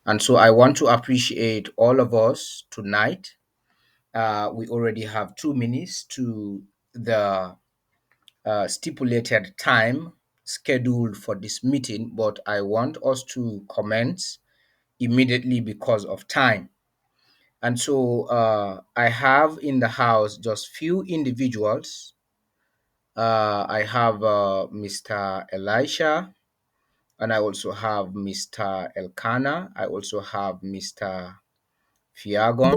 And so I want to appreciate all of us tonight. We already have 2 minutes to the stipulated time scheduled for this meeting, but I want us to commence immediately because of time. And so I have in the house just few individuals. I have Mr. Elisha, and I also have Mr. Elkanah. I also have Mr. Fiagon,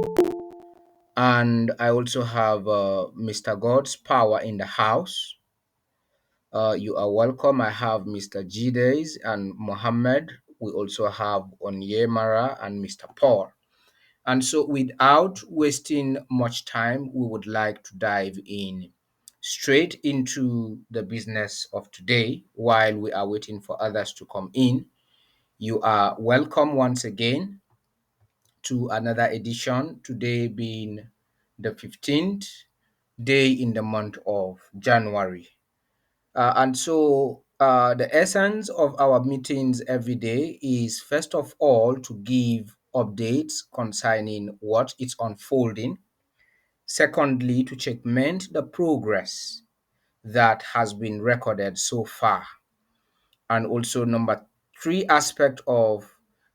and I also have Mr. God's Power in the house. You are welcome. I have Mr. Jides and Mohammed. We also have Onyemara and Mr. Paul. And so, without wasting much time, we would like to dive in straight into the business of today while we are waiting for others to come in. You are welcome once again to another edition, today being the 15th day in the month of January. And so the essence of our meetings every day is first of all to give updates concerning what is unfolding. Secondly, to checkmate the progress that has been recorded so far. And also, number three aspect of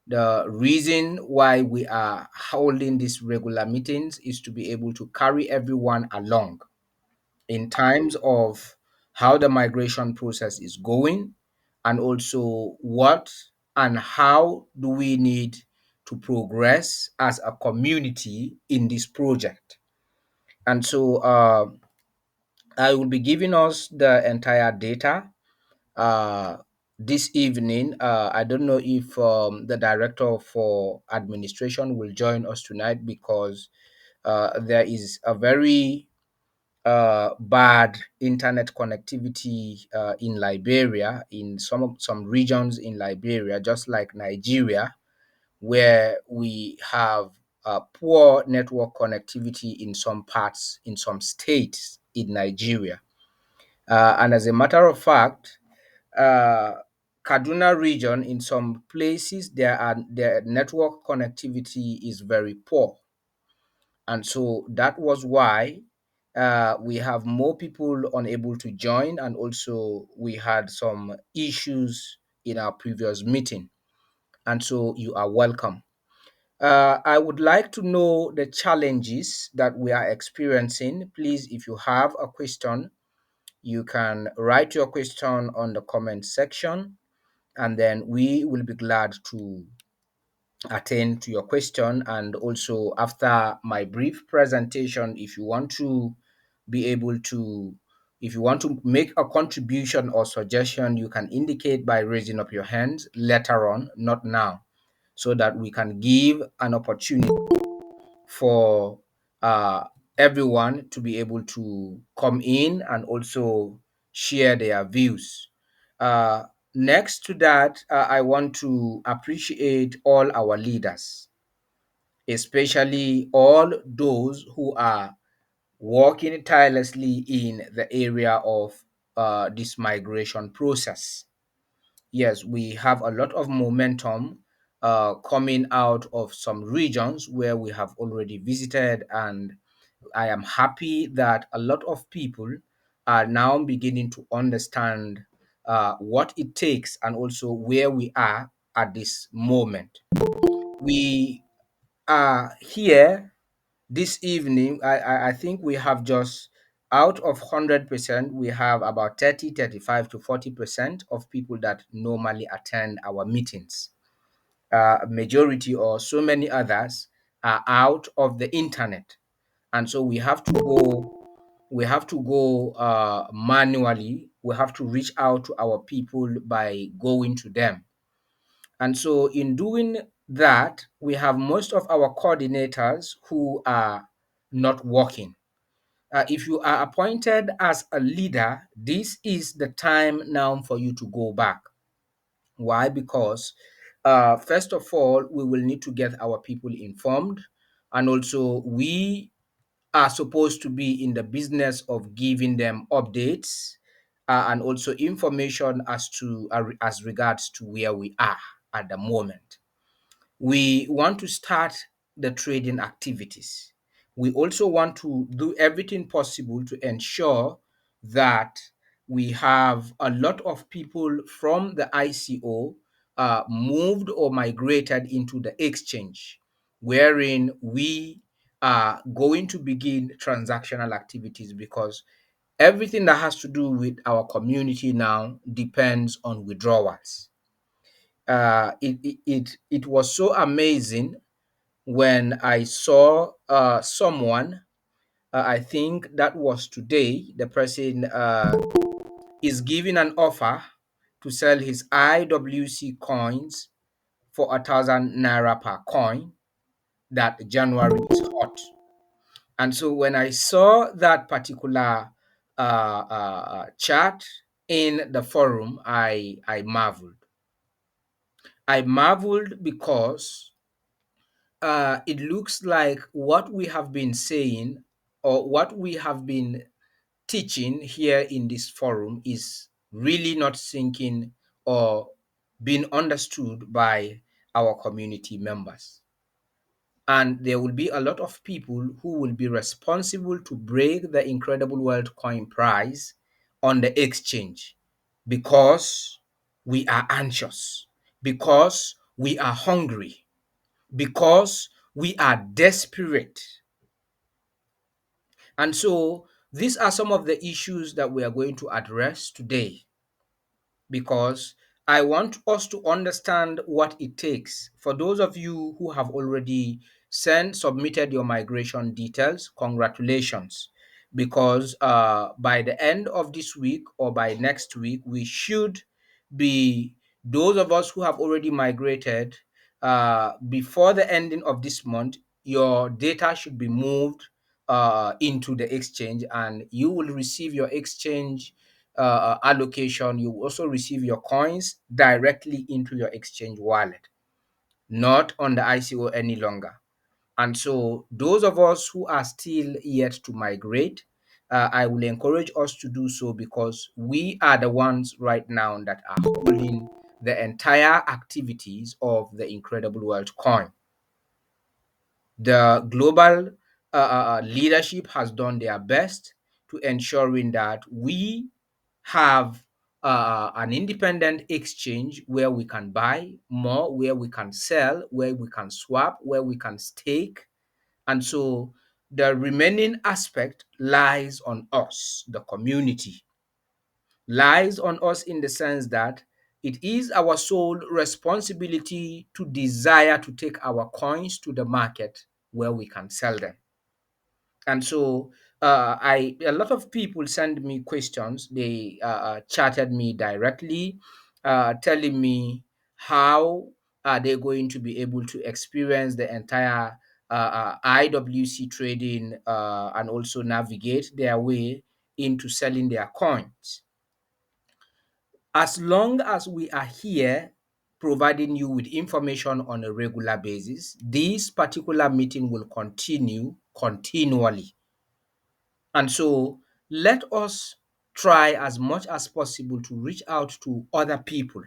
the reason why we are holding these regular meetings is to be able to carry everyone along in times of how the migration process is going, and also what and how do we need to progress as a community in this project. And so I will be giving us the entire data uh, this evening. I don't know if the director for administration will join us tonight, because there is a very bad internet connectivity in Liberia, in some regions in Liberia, just like Nigeria, where we have poor network connectivity in some parts, in some states in Nigeria. And as a matter of fact, uh, Kaduna region, in some places, their network connectivity is very poor, and so that was why we have more people unable to join, and also we had some issues in our previous meeting. And so you are welcome. I would like to know the challenges that we are experiencing. Please, if you have a question, you can write your question on the comment section, and then we will be glad to attend to your question. And also, after my brief presentation, if you want to be able to if you want to make a contribution or suggestion, you can indicate by raising up your hands later on, not now, so that we can give an opportunity for uh, everyone to be able to come in and also share their views. Uh, Next to that, I want to appreciate all our leaders, especially all those who are working tirelessly in the area of this migration process. Yes, we have a lot of momentum coming out of some regions where we have already visited, and I am happy that a lot of people are now beginning to understand what it takes and also where we are at this moment. We are here this evening. I think we have just, out of 100%, we have about 30, 35 to 40% of people that normally attend our meetings. Majority or so many others are out of the internet, and so we have to go manually. We have to reach out to our people by going to them. And so, in doing that, we have most of our coordinators who are not working. If you are appointed as a leader, this is the time now for you to go back. Why? Because, first of all, we will need to get our people informed, and also we are supposed to be in the business of giving them updates and also information as regards to where we are at the moment. We want to start the trading activities. We also want to do everything possible to ensure that we have a lot of people from the ICO moved or migrated into the exchange, wherein we are going to begin transactional activities, because everything that has to do with our community now depends on withdrawals. It was so amazing when I saw someone, I think that was today, the person is giving an offer to sell his IWC coins for 1,000 naira per coin, that January is hot. And so when I saw that particular chart in the forum, I marveled. I marveled because it looks like what we have been saying, or what we have been teaching here in this forum, is really not sinking or being understood by our community members. And there will be a lot of people who will be responsible to break the incredible world coin price on the exchange, because we are anxious, because we are hungry, because we are desperate. And so these are some of the issues that we are going to address today, because I want us to understand what it takes. For those of you who have already submitted your migration details, congratulations, because by the end of this week or by next week, we should be, those of us who have already migrated, before the ending of this month, your data should be moved into the exchange, and you will receive your exchange allocation. You will also receive your coins directly into your exchange wallet, not on the ICO any longer. And so those of us who are still yet to migrate, I will encourage us to do so, because we are the ones right now that are holding the entire activities of the incredible world coin. The global leadership has done their best to ensuring that we have an independent exchange where we can buy more, where we can sell, where we can swap, where we can stake. And so the remaining aspect lies on us, the community, lies on us, in the sense that it is our sole responsibility to desire to take our coins to the market where we can sell them. And so I a lot of people send me questions. They chatted me directly, telling me how are they going to be able to experience the entire IWC trading, and also navigate their way into selling their coins. As long as we are here providing you with information on a regular basis, this particular meeting will continue continually. And so let us try as much as possible to reach out to other people.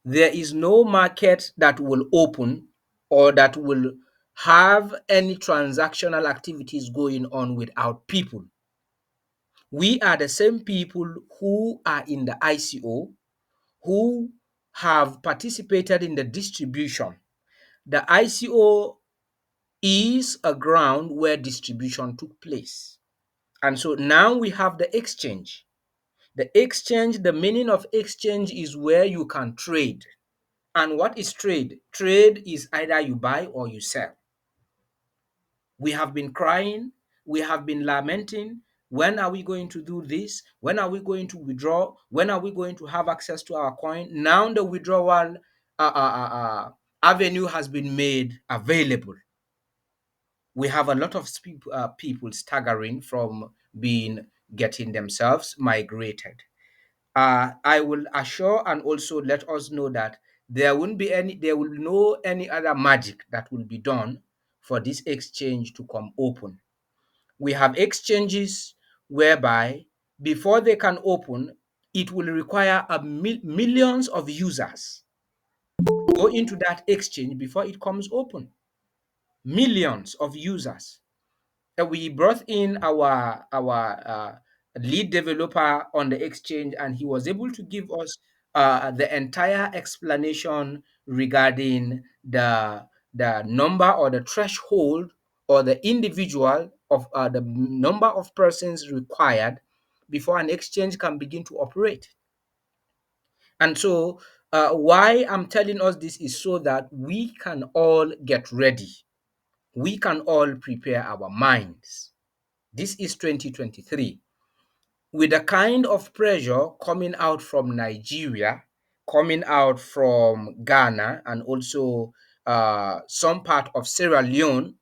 There is no market that will open or that will have any transactional activities going on without people. We are the same people who are in the ICO, who have participated in the distribution. The ICO is a ground where distribution took place. And so now we have the exchange. The exchange, the meaning of exchange is where you can trade. And what is trade? Trade is either you buy or you sell. We have been crying, we have been lamenting. When are we going to do this? When are we going to withdraw? When are we going to have access to our coin? Now the withdrawal avenue has been made available. We have a lot of people staggering from getting themselves migrated. I will assure and also let us know that there will no any other magic that will be done for this exchange to come open. We have exchanges whereby before they can open, it will require millions of users. go into that exchange before it comes open. Millions of users. We brought in our lead developer on the exchange, and he was able to give us the entire explanation regarding the number or the threshold or the individual of the number of persons required before an exchange can begin to operate. And so, why I'm telling us this is so that we can all get ready. We can all prepare our minds. This is 2023. With the kind of pressure coming out from Nigeria, coming out from Ghana, and also some part of Sierra Leone,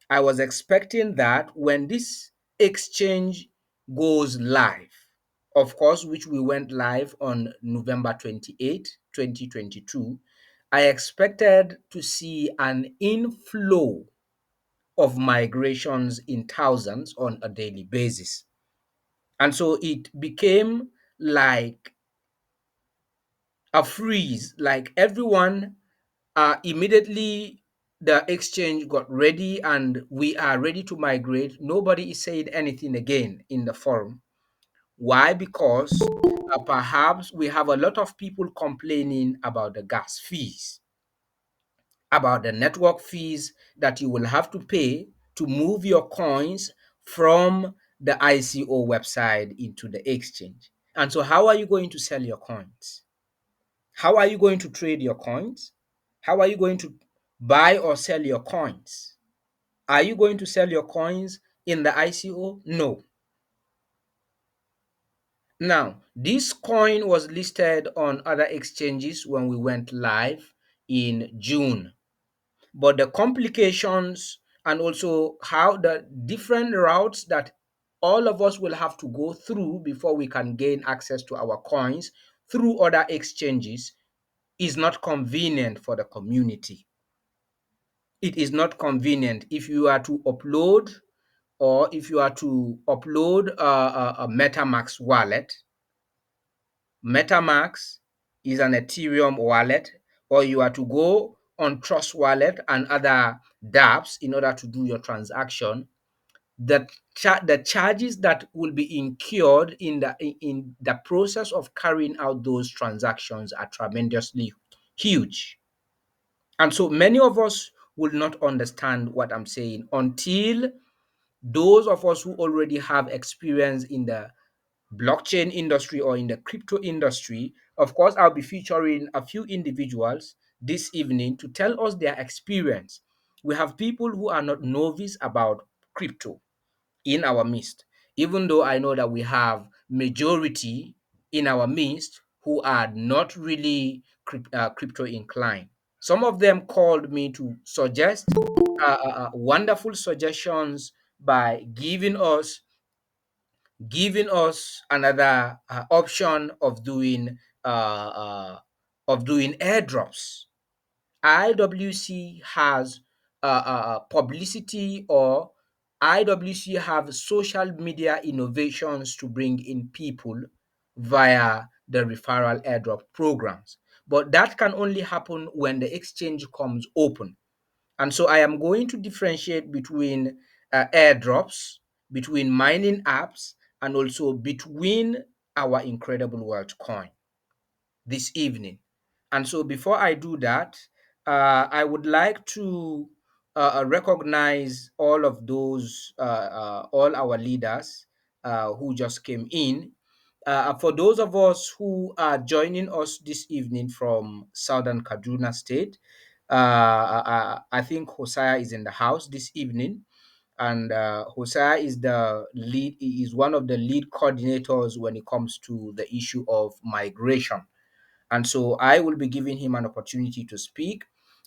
I was expecting that when this exchange goes live, of course, which we went live on November 28, 2022, I expected to see an inflow of migrations in thousands on a daily basis. And so it became like a freeze, like everyone immediately the exchange got ready and we are ready to migrate. Nobody is saying anything again in the forum. Why? Because perhaps we have a lot of people complaining about the gas fees, about the network fees that you will have to pay to move your coins from the ICO website into the exchange. And so, how are you going to sell your coins? How are you going to trade your coins? How are you going to buy or sell your coins? Are you going to sell your coins in the ICO? No. Now, this coin was listed on other exchanges when we went live in June. But the complications and also how the different routes that all of us will have to go through before we can gain access to our coins through other exchanges is not convenient for the community. It is not convenient if you are to upload or if you are to upload a MetaMask wallet. MetaMask is an Ethereum wallet, or you are to go on Trust Wallet and other dApps in order to do your transaction. The charges that will be incurred in the process of carrying out those transactions are tremendously huge. And so many of us will not understand what I'm saying until those of us who already have experience in the blockchain industry or in the crypto industry. Of course, I'll be featuring a few individuals this evening to tell us their experience. We have people who are not novice about crypto in our midst, even though I know that we have majority in our midst who are not really crypto inclined. Some of them called me to suggest wonderful suggestions by giving us another option of doing airdrops. IWC has publicity, or IWC have social media innovations to bring in people via the referral airdrop programs. But that can only happen when the exchange comes open. And so I am going to differentiate between airdrops, between mining apps, and also between our Incredible World coin this evening. And so before I do that, I would like to recognize all of those, all our leaders who just came in. For those of us who are joining us this evening from Southern Kaduna State, I think Hosea is in the house this evening, and Hosea is the lead. He is one of the lead coordinators when it comes to the issue of migration, and so I will be giving him an opportunity to speak.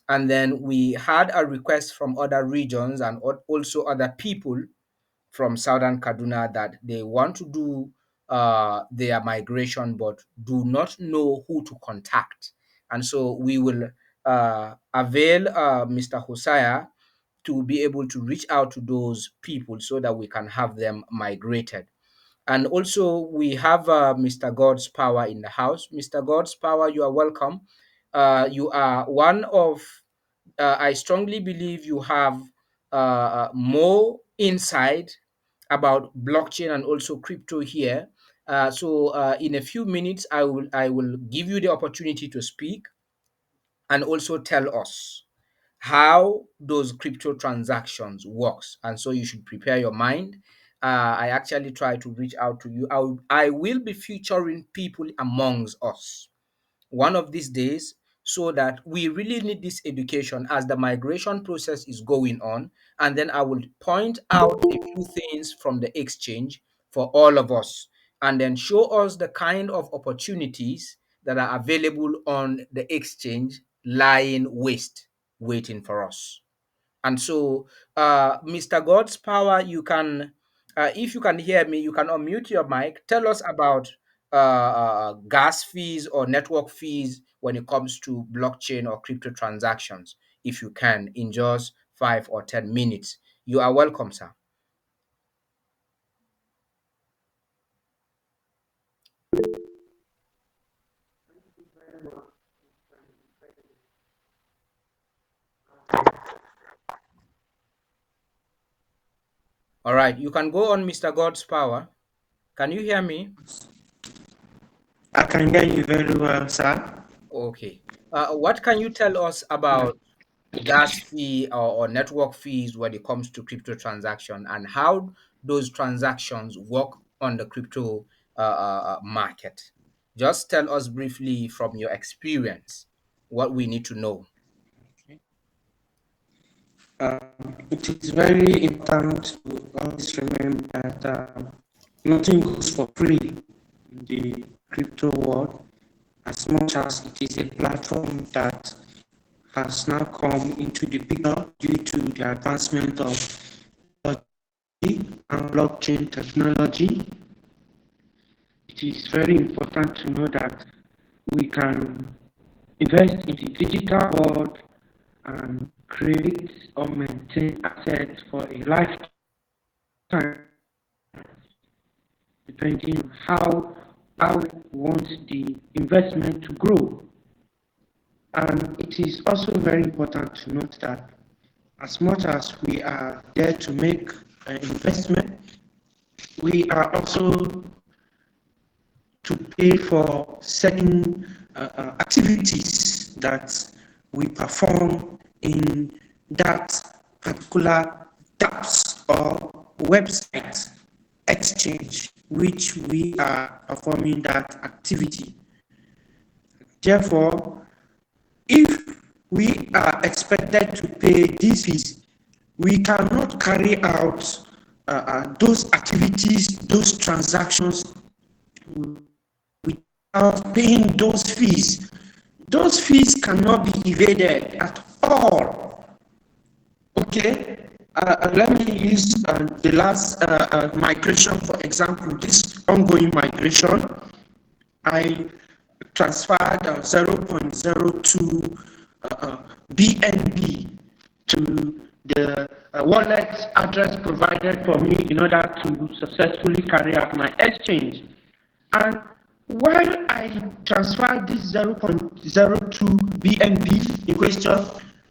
And then we had a request from other regions and also other people from Southern Kaduna that they want to do their migration but do not know who to contact. And so we will avail Mr. Hosea to be able to reach out to those people so that we can have them migrated. And also, we have Mr. God's Power in the house. Mr. God's Power, you are welcome. You are one of, I strongly believe you have more insight about blockchain and also crypto here. So in a few minutes, I will give you the opportunity to speak and also tell us how those crypto transactions works. And so you should prepare your mind. I actually try to reach out to you. I will be featuring people amongst us one of these days, so that we really need this education as the migration process is going on. And then I will point out a few things from the exchange for all of us, and then show us the kind of opportunities that are available on the exchange lying waste waiting for us. And so, Mr. God's power, you can, if you can hear me, you can unmute your mic. Tell us about gas fees or network fees when it comes to blockchain or crypto transactions, if you can, in just 5 or 10 minutes. You are welcome, sir. All right, you can go on, Mr. God's power. Can you hear me? I can hear you very well, sir. Okay. What can you tell us Yeah. about gas fee or network fees when it comes to crypto transaction, and how those transactions work on the crypto market? Just tell us briefly from your experience what we need to know. It is very important to always remember that nothing goes for free in the crypto world, as much as it is a platform that has now come into the picture due to the advancement of and blockchain technology. It is very important to know that we can invest in the digital world and create or maintain assets for a lifetime, depending on how we want the investment to grow. And it is also very important to note that as much as we are there to make an investment, we are also to pay for certain activities that we perform in that particular dApps or website exchange which we are performing that activity. Therefore, if we are expected to pay these fees, we cannot carry out those activities, those transactions without paying those fees. Those fees cannot be evaded at all. Okay, let me use the last migration for example. This ongoing migration, I transferred 0.02 BNB to the wallet address provided for me in order to successfully carry out my exchange. And while I transferred this 0.02 BNB in question,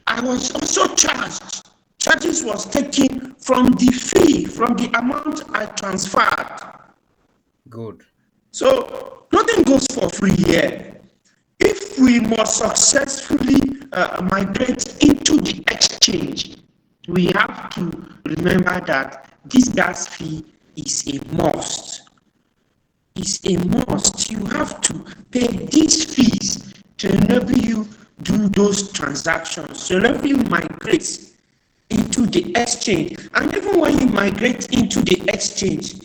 I was also charged. Charges was taken from the fee, from the amount I transferred. Good. So nothing goes for free here. If we must successfully migrate into the exchange, we have to remember that this gas fee is a must. Is a must. You have to pay these fees to enable you do those transactions, to enable you migrate into the exchange. And even when you migrate into the exchange,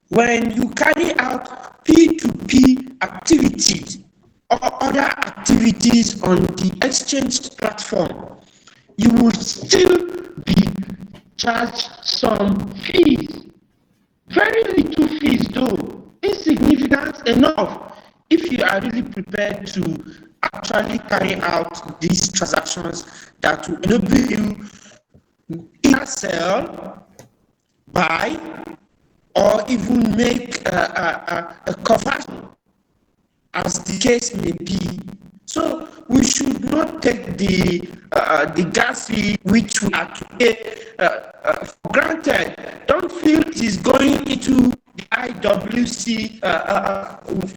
when you carry out P2P activities or other activities on the exchange platform, you will still be charged some fees. Very little fees though, insignificant enough if you are really prepared to actually carry out these transactions that will enable you either sell, buy, or even make a conversion, as the case may be. So we should not take the gas fee which we are to pay for granted. Don't feel it is going into the IWC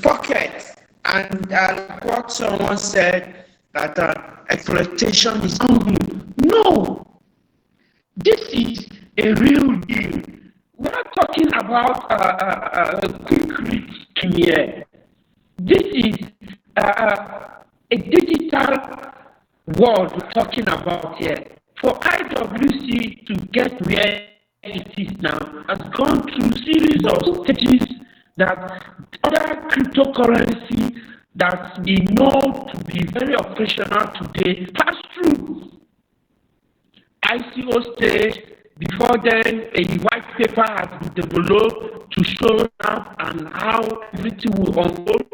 pocket. And like what someone said, that exploitation is hungry. No, this is a real deal. We're not talking about a quick reach scheme here. This is a digital world we're talking about here. For IWC to get where it is now has gone through series of stages that other cryptocurrency that we know to be very operational today pass through. ICO stage. Before then, a white paper has been developed to show up and how everything will unfold.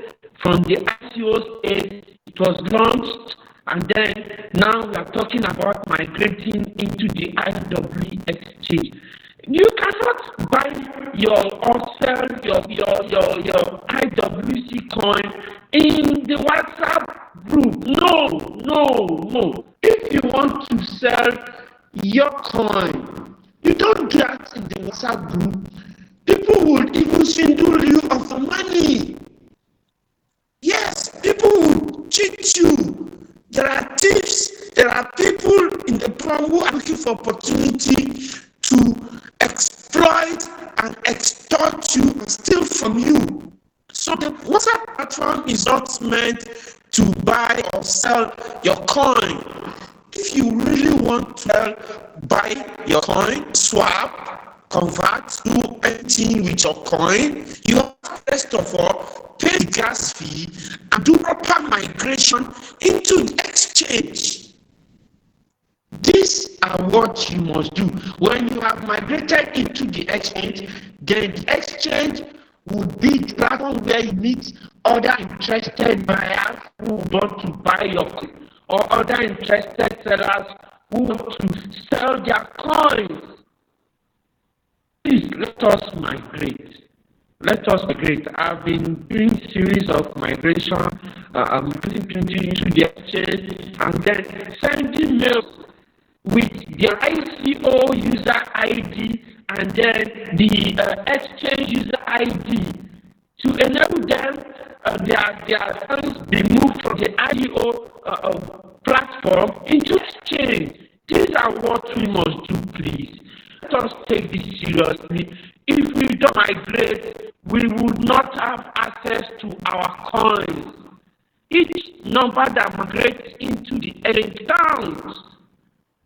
From the ICO stage, it was launched, and then now we are talking about migrating into the IW exchange. You cannot buy your or sell your IWC coin in the WhatsApp group. No, no, no. If you want to sell your coin, you don't do that in the WhatsApp group. People would even swindle you of the money. Yes, people will cheat you. There are thieves, there are people in the prom who are looking for opportunity to exploit and extort you and steal from you. So the WhatsApp platform is not meant to buy or sell your coin. If you really want to buy your coin, swap, convert, do anything with your coin, you have to first of all pay the gas fee and do proper migration into the exchange. These are what you must do. When you have migrated into the exchange, then the exchange will be the platform where you meet other interested buyers who want to buy your coin, or other interested sellers who want to sell their coins. Please let us migrate. Let us migrate. I've been doing series of migration, putting people into the exchange, and then sending mails with their ICO user ID and then the exchange user ID to enable them their funds be moved from the ICO platform into exchange. These are what we must do, please. Let us take this seriously. If we don't migrate, we would not have access to our coins. Each number that migrates into the exchange counts.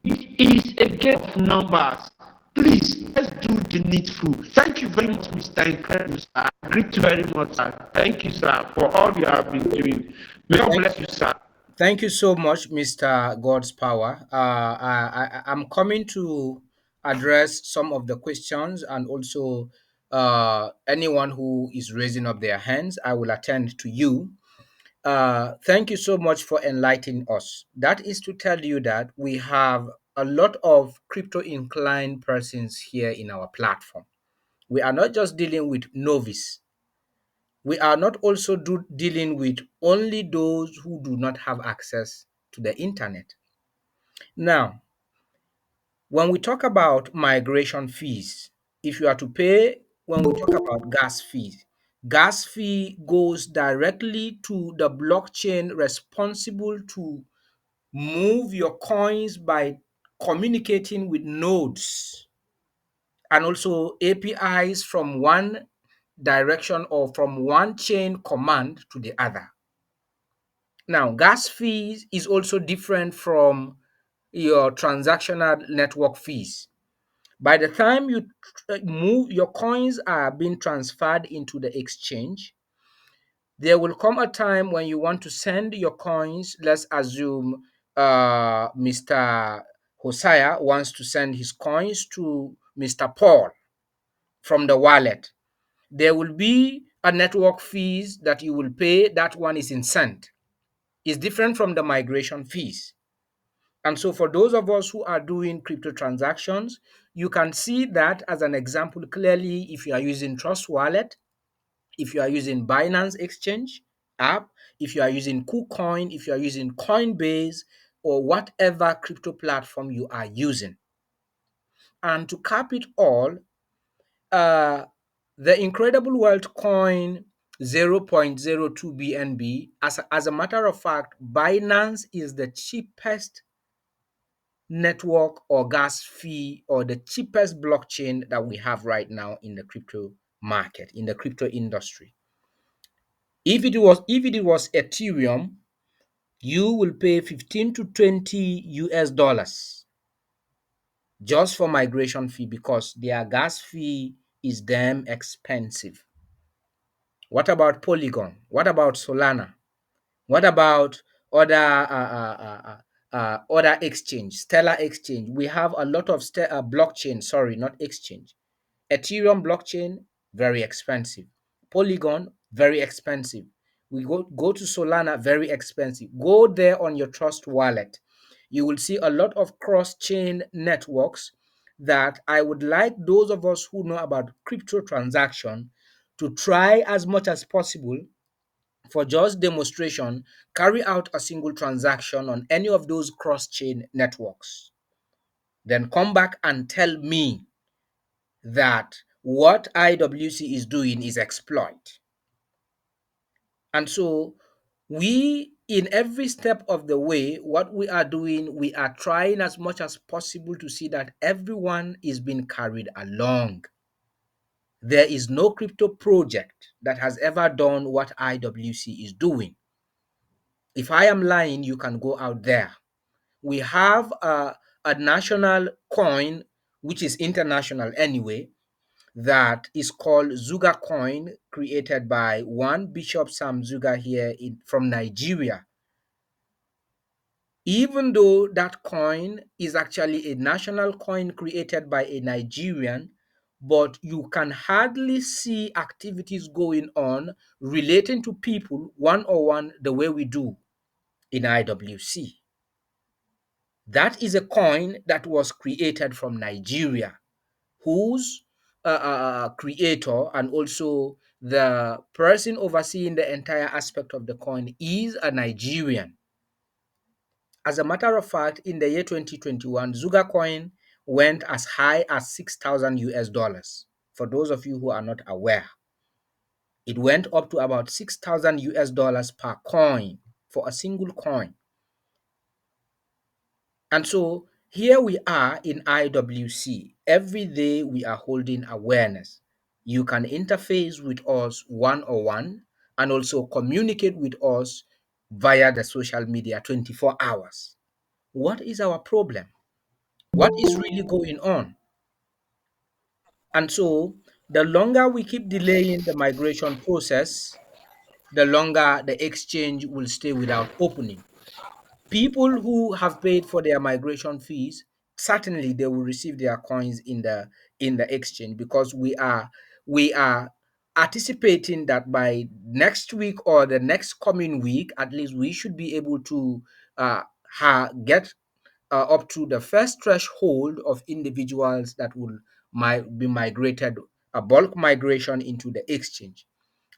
It is a game of numbers. Please, let's do the needful. Thank you very much, Mr. Incredible, sir. I agree very much, sir. Thank you, sir, for all you have been doing. May God Thank, bless you, sir. thank you so much, Mr. God's Power. I'm coming to address some of the questions, and also anyone who is raising up their hands, I will attend to you. Thank you so much for enlightening us. That is to tell you that we have a lot of crypto inclined persons here in our platform. We are not just dealing with novice. We are not also dealing with only those who do not have access to the internet. Now, when we talk about migration fees, if you are to pay, when we talk about gas fee goes directly to the blockchain responsible to move your coins by communicating with nodes and also APIs from one direction or from one chain command to the other. Now, gas fees is also different from your transactional network fees. By the time you move, your coins are being transferred into the exchange. There will come a time when you want to send your coins. Let's assume Mr. Hosea wants to send his coins to Mr. Paul from the wallet. There will be a network fees that you will pay. That one is in cent. It's different from the migration fees. And so for those of us who are doing crypto transactions, you can see that as an example clearly if you are using Trust Wallet, if you are using Binance Exchange app, if you are using KuCoin, if you are using Coinbase, or whatever crypto platform you are using. And to cap it all, uh, the Incredible Wealth coin 0.02 BNB, as a matter of fact, Binance is the cheapest network or gas fee or the cheapest blockchain that we have right now in the crypto market, in the crypto industry. If it was Ethereum, you will pay 15 to 20 US dollars just for migration fee because their gas fee is damn expensive. What about Polygon? What about Solana? What about other exchange, Stellar Exchange? We have a lot of blockchain. Sorry, not exchange. Ethereum blockchain, very expensive. Polygon, very expensive. We go to Solana, very expensive. Go there on your Trust wallet. You will see a lot of cross-chain networks that I would like those of us who know about crypto transaction to try as much as possible for just demonstration, carry out a single transaction on any of those cross-chain networks. Then come back and tell me that what IWC is doing is exploit. And so we, in every step of the way, what we are doing, we are trying as much as possible to see that everyone is being carried along. There is no crypto project that has ever done what IWC is doing. If I am lying, you can go out there. We have a national coin, which is international anyway, that is called Zuga coin, created by one Bishop Sam Zuga here from Nigeria. Even though that coin is actually a national coin created by a Nigerian, but you can hardly see activities going on relating to people one-on-one the way we do in IWC. That is a coin that was created from Nigeria, whose creator and also the person overseeing the entire aspect of the coin is a Nigerian. As a matter of fact, in the year 2021, Zuga coin went as high as 6,000 US dollars. For those of you who are not aware, it went up to about 6,000 US dollars per coin for a single coin. And so here we are in IWC. Every day we are holding awareness. You can interface with us one on one and also communicate with us via the social media 24 hours. What is our problem? What is really going on? And so the longer we keep delaying the migration process, the longer the exchange will stay without opening. People who have paid for their migration fees, certainly they will receive their coins in the exchange, because we are anticipating that by next week or the next coming week at least we should be able to uh, get up to the first threshold of individuals that will be migrated, a bulk migration into the exchange.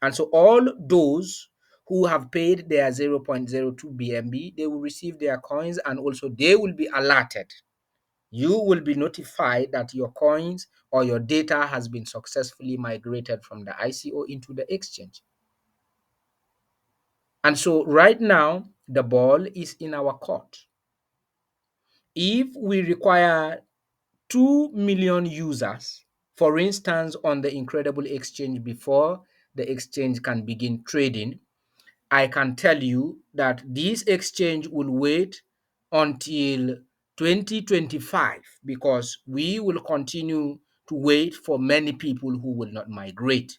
And so all those who have paid their 0.02 BNB, they will receive their coins, and also they will be alerted. You will be notified that your coins or your data has been successfully migrated from the ICO into the exchange. And so right now, the ball is in our court. If we require 2 million users, for instance, on the Incredible Exchange before the exchange can begin trading, I can tell you that this exchange will wait until 2025, because we will continue to wait for many people who will not migrate.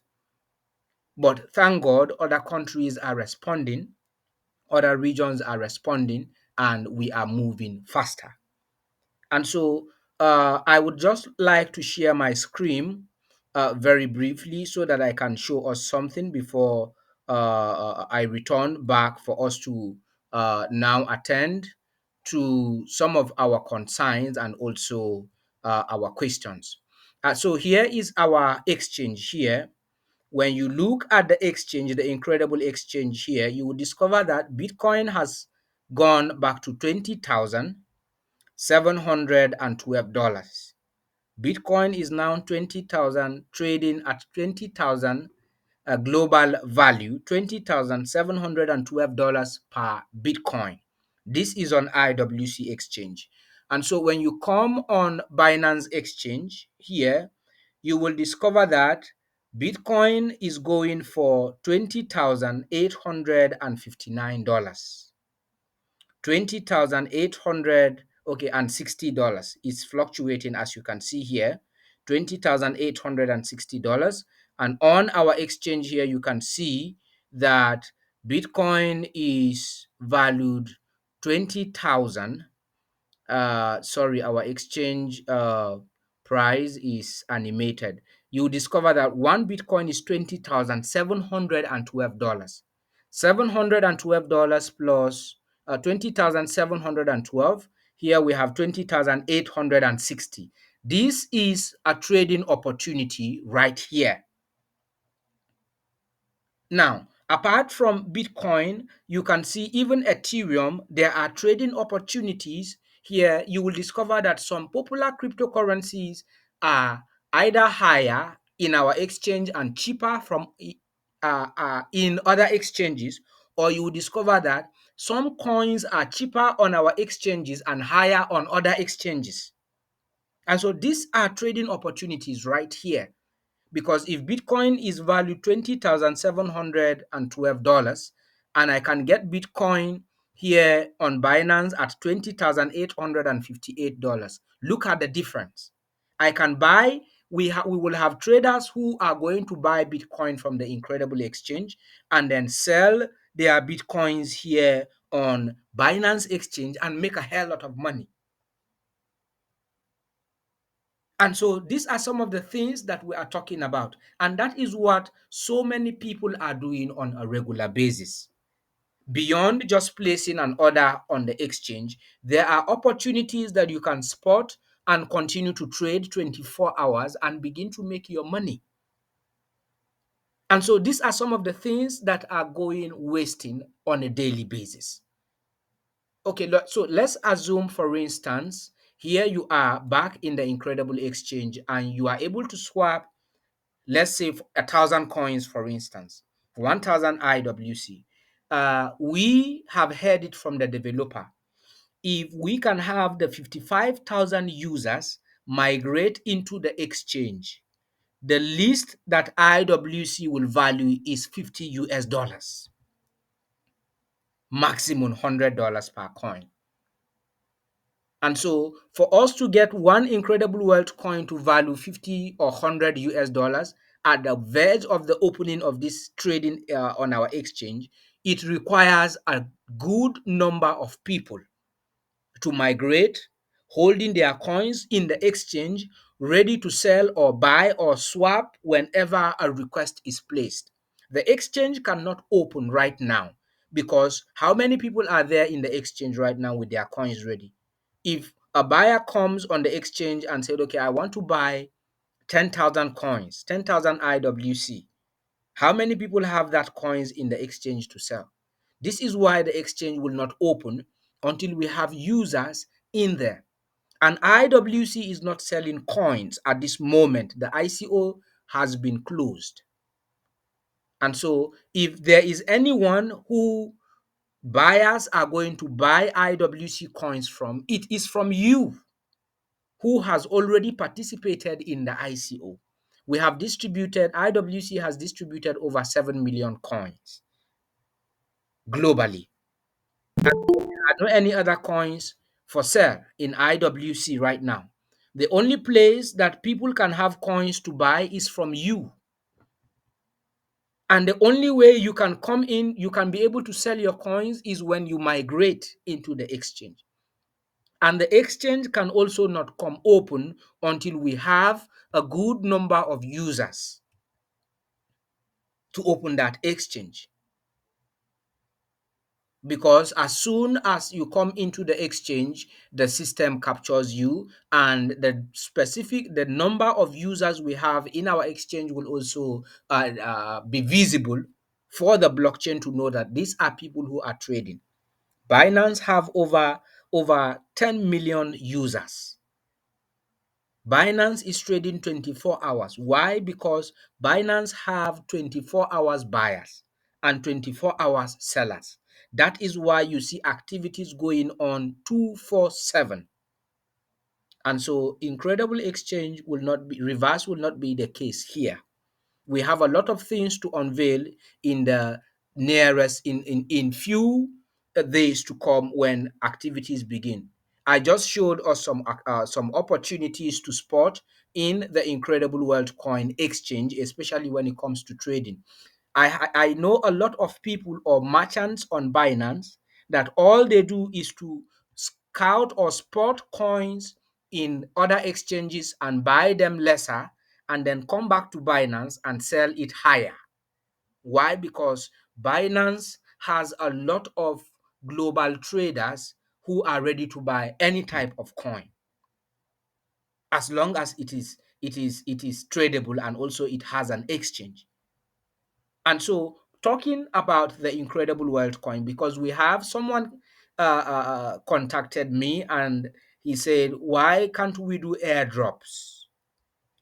But thank God, other countries are responding, other regions are responding, and we are moving faster. And so I would just like to share my screen very briefly so that I can show us something before I return back for us to now attend to some of our concerns and also our questions. So here is our exchange here. when you look at the exchange, the incredible exchange here, you will discover that Bitcoin has gone back to $20,712. Bitcoin is now 20,000, trading at 20,000 global value, $20,712 per Bitcoin. This is on IWC exchange. And so when you come on Binance exchange here, you will discover that Bitcoin is going for $20,859. 20,800, okay, and $60. It's fluctuating, as you can see here, $20,860. And on our exchange here, you can see that Bitcoin is valued 20,000. Sorry, our exchange price is animated. You discover that one Bitcoin is $20,712. $712 plus 20,712. Here we have 20,860. This is a trading opportunity right here. Now, apart from Bitcoin, you can see even Ethereum, there are trading opportunities. Here, you will discover that some popular cryptocurrencies are either higher in our exchange and cheaper from in other exchanges, or you will discover that some coins are cheaper on our exchanges and higher on other exchanges. And so these are trading opportunities right here. Because if Bitcoin is valued $20,712 and I can get Bitcoin here on Binance at $20,858, look at the difference. I can buy, we will have traders who are going to buy Bitcoin from the Incredible Exchange and then sell their Bitcoins here on Binance Exchange and make a hell lot of money. And so these are some of the things that we are talking about. And that is what so many people are doing on a regular basis. Beyond just placing an order on the exchange, there are opportunities that you can spot and continue to trade 24 hours and begin to make your money. And so these are some of the things that are going wasting on a daily basis. Okay, so let's assume, for instance, here you are back in the Incredible Exchange and you are able to swap, let's say, 1,000 coins, for instance, 1,000 IWC. We have heard it from the developer. If we can have the 55,000 users migrate into the exchange, the least that IWC will value is 50 US dollars, maximum $100 per coin. And so for us to get one Incredible Wealth coin to value 50 or 100 US dollars at the verge of the opening of this trading on our exchange, it requires a good number of people to migrate, holding their coins in the exchange, ready to sell or buy or swap whenever a request is placed. The exchange cannot open right now because how many people are there in the exchange right now with their coins ready? If a buyer comes on the exchange and said, okay, I want to buy 10,000 coins, 10,000 IWC, how many people have that coins in the exchange to sell? This is why the exchange will not open until we have users in there. And IWC is not selling coins at this moment. The ICO has been closed. And so if there is anyone who buyers are going to buy IWC coins from, it is from you who has already participated in the ICO. We have distributed, IWC has distributed over 7 million coins globally. There are no any other coins for sale in IWC right now. The only place that people can have coins to buy is from you. And the only way you can come in, you can be able to sell your coins is when you migrate into the exchange. And the exchange can also not come open until we have a good number of users to open that exchange. because as soon as you come into the exchange, the system captures you, and the number of users we have in our exchange will also be visible for the blockchain to know that these are people who are trading. Binance have over 10 million users. Binance is trading 24 hours. Why? Because Binance have 24 hours buyers and 24 hours sellers. That is why you see activities going on 247. And so incredible exchange will not be reverse, will not be the case here. We have a lot of things to unveil in the nearest in few days to come when activities begin. I just showed us some opportunities to spot in the Incredible World Coin Exchange, especially when it comes to trading. I know a lot of people or merchants on Binance that all they do is to scout or spot coins in other exchanges and buy them lesser and then come back to Binance and sell it higher. Why? Because Binance has a lot of global traders who are ready to buy any type of coin as long as it is tradable and also it has an exchange. And so, talking about the Incredible World Coin, because we have someone contacted me and he said, why can't we do airdrops?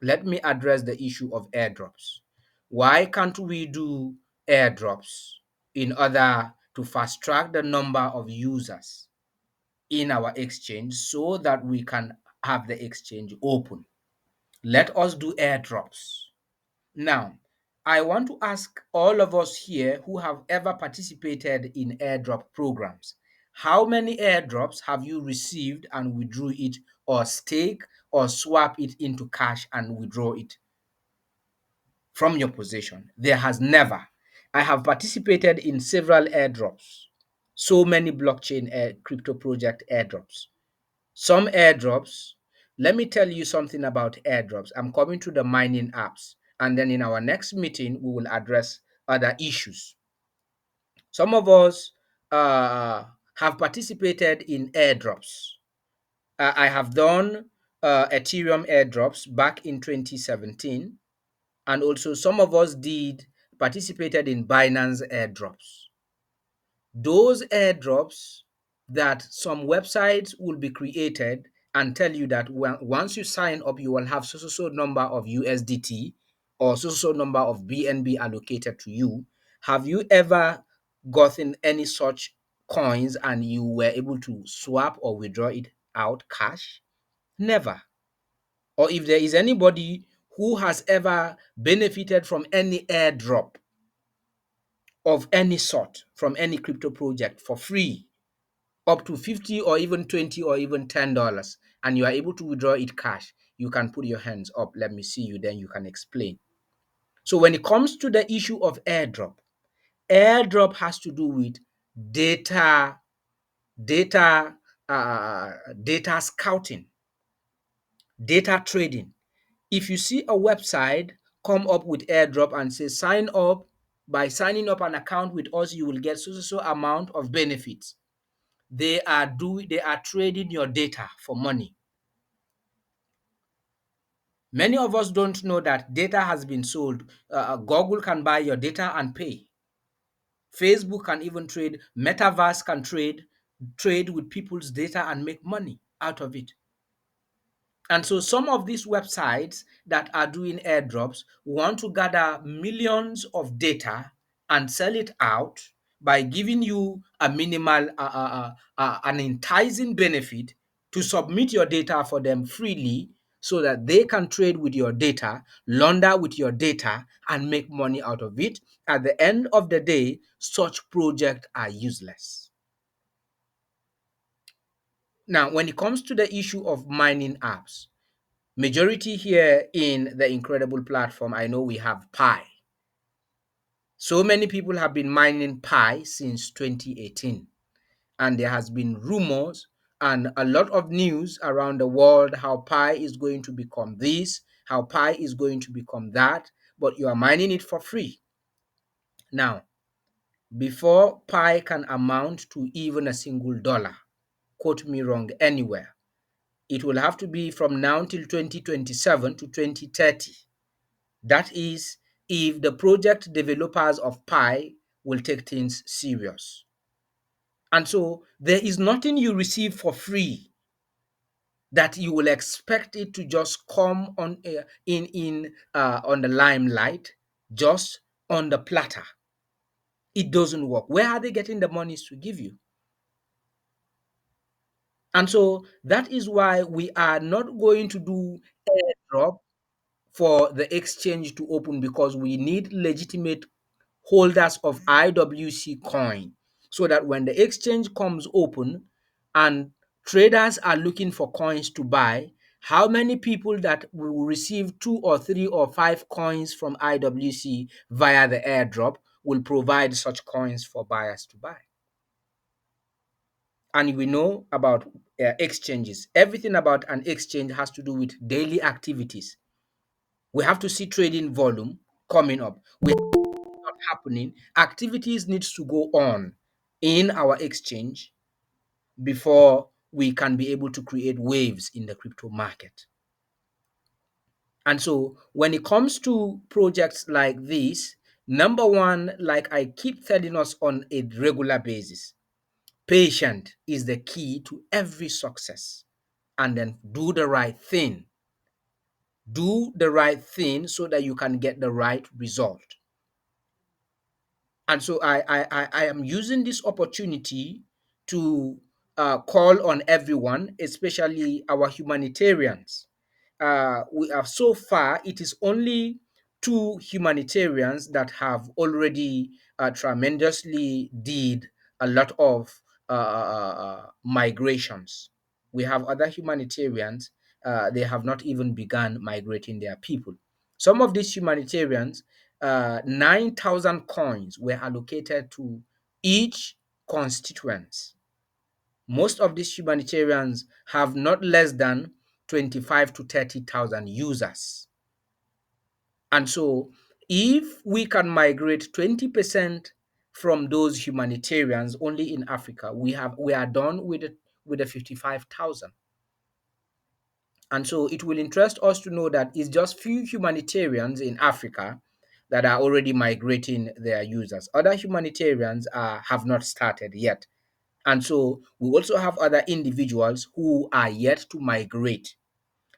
Let me address the issue of airdrops. Why can't we do airdrops in order to fast track the number of users in our exchange so that we can have the exchange open? Let us do airdrops. Now, I want to ask all of us here who have ever participated in airdrop programs, how many airdrops have you received and withdrew it, or stake or swap it into cash and withdraw it from your possession? There has never. I have participated in several airdrops, so many blockchain crypto project airdrops. Some airdrops, let me tell you something about airdrops. I'm coming to the mining apps, and then in our next meeting, we will address other issues. Some of us have participated in airdrops. I have done Ethereum airdrops back in 2017, and also some of us did participated in Binance airdrops. Those airdrops, that some websites will be created and tell you that once you sign up, you will have so number of USDT or so number of BNB allocated to you. Have you ever gotten any such coins and you were able to swap or withdraw it out cash? Never. Or if there is anybody who has ever benefited from any airdrop of any sort from any crypto project for free, up to 50 or even 20 or even $10, and you are able to withdraw it cash, you can put your hands up. Let me see you, then you can explain. So when it comes to the issue of airdrop has to do with data, data, data scouting, data trading. If you see a website come up with airdrop and say sign up, by signing up an account with us, you will get so amount of benefits. They are trading your data for money. Many of us don't know that data has been sold. Google can buy your data and pay. Facebook can even trade. Metaverse can trade with people's data and make money out of it. And so some of these websites that are doing airdrops want to gather millions of data and sell it out by giving you a minimal, an enticing benefit to submit your data for them freely so that they can trade with your data, launder with your data, and make money out of it. At the end of the day, such projects are useless. Now, when it comes to the issue of mining apps, majority here in the Incredible platform, I know we have Pi. So many people have been mining Pi since 2018, and there has been rumors and a lot of news around the world how Pi is going to become this, how Pi is going to become that, but you are mining it for free. Now, before pi can amount to even a single dollar. Quote me wrong anywhere. It will have to be from now till 2027 to 2030. That is, if the project developers of pi will take things serious. And so there is nothing you receive for free that you will expect it to just come on on the limelight, just on the platter. It doesn't work. Where are they getting the monies to give you? And so that is why we are not going to do airdrop for the exchange to open, because we need legitimate holders of IWC coin, so that when the exchange comes open and traders are looking for coins to buy, how many people that will receive 2 or 3 or 5 coins from IWC via the airdrop will provide such coins for buyers to buy. And we know about exchanges. Everything about an exchange has to do with daily activities. We have to see trading volume coming up. We not happening. Activities needs to go on in our exchange before we can be able to create waves in the crypto market. And so when it comes to projects like this, number one, like I keep telling us on a regular basis, patient is the key to every success. And then do the right thing. Do the right thing so that you can get the right result. And so I am using this opportunity to call on everyone, especially our humanitarians. We have so far, it is only 2 humanitarians that have already tremendously did a lot of migrations. We have other humanitarians, they have not even begun migrating their people. Some of these humanitarians, 9,000 coins were allocated to each constituents. Most of these humanitarians have not less than 25 to 30,000 users. And so if we can migrate 20% from those humanitarians only in Africa, we are done with the 55,000. And so it will interest us to know that it's just few humanitarians in Africa that are already migrating their users. Other humanitarians have not started yet. And so we also have other individuals who are yet to migrate.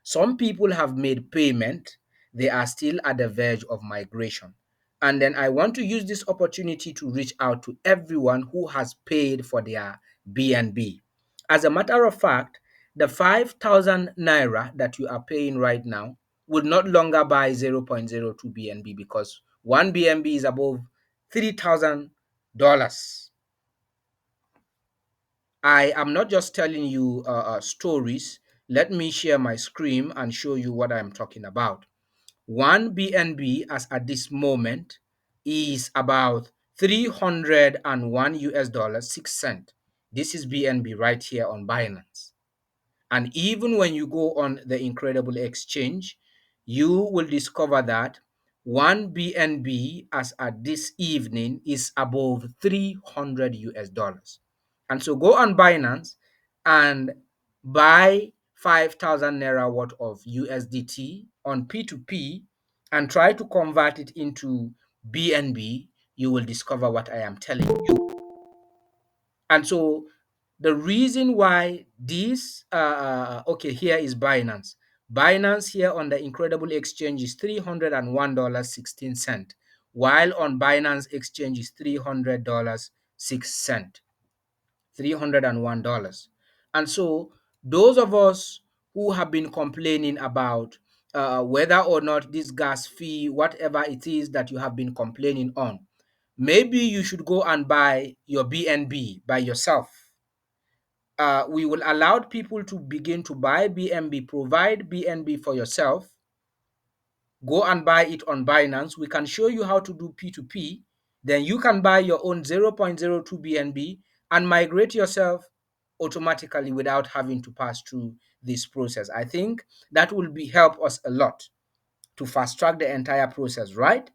Some people have made payment, they are still at the verge of migration. And then I want to use this opportunity to reach out to everyone who has paid for their BNB. As a matter of fact, the 5,000 naira that you are paying right now will not longer buy 0.02 BNB, because one BNB is above $3,000. I am not just telling you stories. Let me share my screen and show you what I'm talking about. One BNB as at this moment is about 301 US dollars 6 cent. This is BNB right here on Binance. And even when you go on the Incredible Exchange, you will discover that one BNB as at this evening is above 300 US dollars. And so go on Binance and buy 5,000 Naira worth of USDT on P2P and try to convert it into BNB. You will discover what I am telling you. And so the reason why this, okay, here is Binance. Binance here on the Incredible Exchange is $301.16, while on Binance Exchange is $300.06. $301. And so those of us who have been complaining about whether or not this gas fee, whatever it is that you have been complaining on, maybe you should go and buy your BNB by yourself. We will allow people to begin to buy BNB, provide BNB for yourself. Go and buy it on Binance. We can show you how to do P2P. Then you can buy your own 0.02 BNB and migrate yourself automatically without having to pass through this process. I think that will help us a lot to fast track the entire process, right?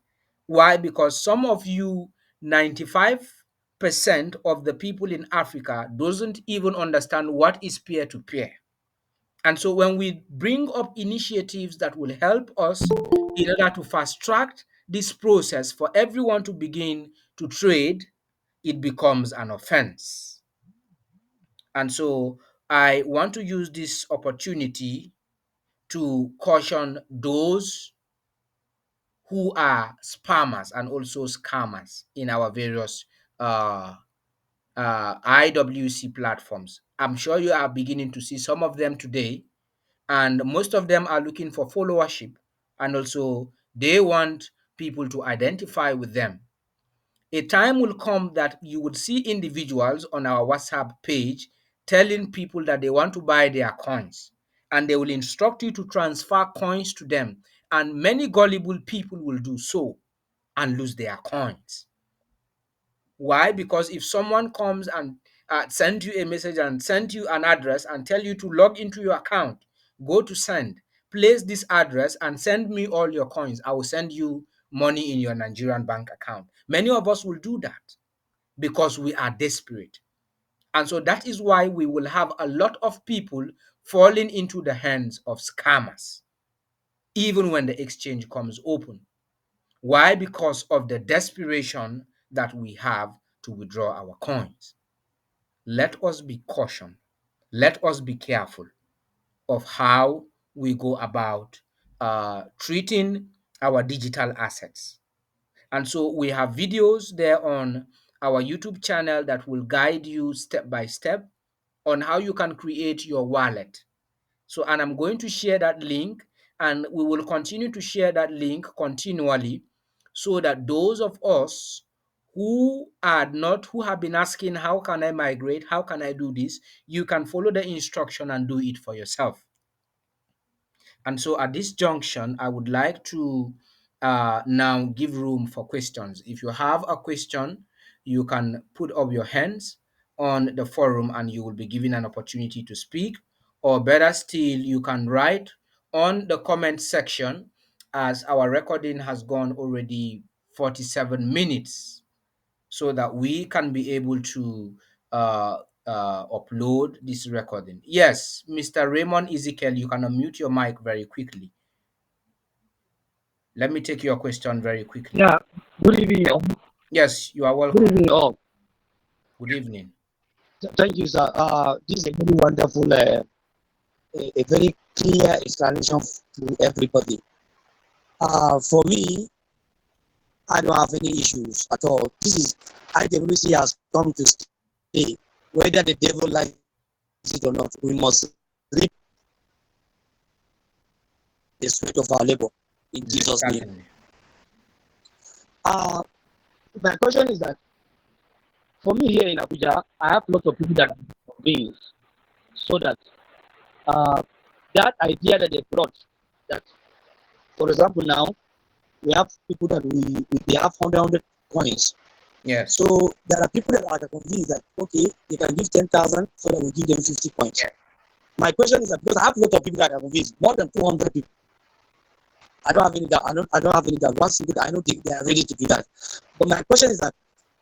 Why? Because some of you, 95 of the people in Africa doesn't even understand what is peer to peer. And so when we bring up initiatives that will help us in order to fast track this process for everyone to begin to trade, it becomes an offense. And so I want to use this opportunity to caution those who are spammers and also scammers in our various uh, IWC platforms. I'm sure you are beginning to see some of them today, and most of them are looking for followership, and also they want people to identify with them. A time will come that you would see individuals on our WhatsApp page telling people that they want to buy their coins, and they will instruct you to transfer coins to them, and many gullible people will do so and lose their coins. Why? Because if someone comes and send you a message and send you an address and tell you to log into your account, go to send, place this address and send me all your coins, I will send you money in your Nigerian bank account. Many of us will do that because we are desperate. And so that is why we will have a lot of people falling into the hands of scammers, even when the exchange comes open. Why? Because of the desperation that we have to withdraw our coins. Let us be cautioned. Let us be careful of how we go about treating our digital assets. And so we have videos there on our YouTube channel that will guide you step by step on how you can create your wallet. So, and I'm going to share that link, and we will continue to share that link continually so that those of us who have been asking, how can I migrate? How can I do this? You can follow the instruction and do it for yourself. And so at this junction, I would like to now give room for questions. If you have a question, you can put up your hands on the forum and you will be given an opportunity to speak. Or better still, you can write on the comment section, as our recording has gone already 47 minutes, so that we can be able to upload this recording. Yes, Mr. Raymond Ezekiel, you can unmute your mic very quickly. Let me take your question very quickly. Yeah, good evening. Yes, you are Good welcome. evening, all. Good evening. Thank you, sir. This is a very wonderful, a very clear explanation to everybody. For me, I don't have any issues at all. This is IWC has come to stay. Whether the devil likes it or not, we must reap the sweat of our labor in Jesus' name. Certainly. My question is that for me here in Abuja, I have lots of people that are convinced so that that idea that they brought, that for example now we have people that we have 100 coins. Yes. So there are people that are convinced that okay, they can give 10,000 so that we give them 50 coins. Yeah. My question is that because I have a lot of people that are convinced, more than 200 people. I don't have any doubt. I don't have any doubt. One single, I don't think they are ready to do that. But my question is that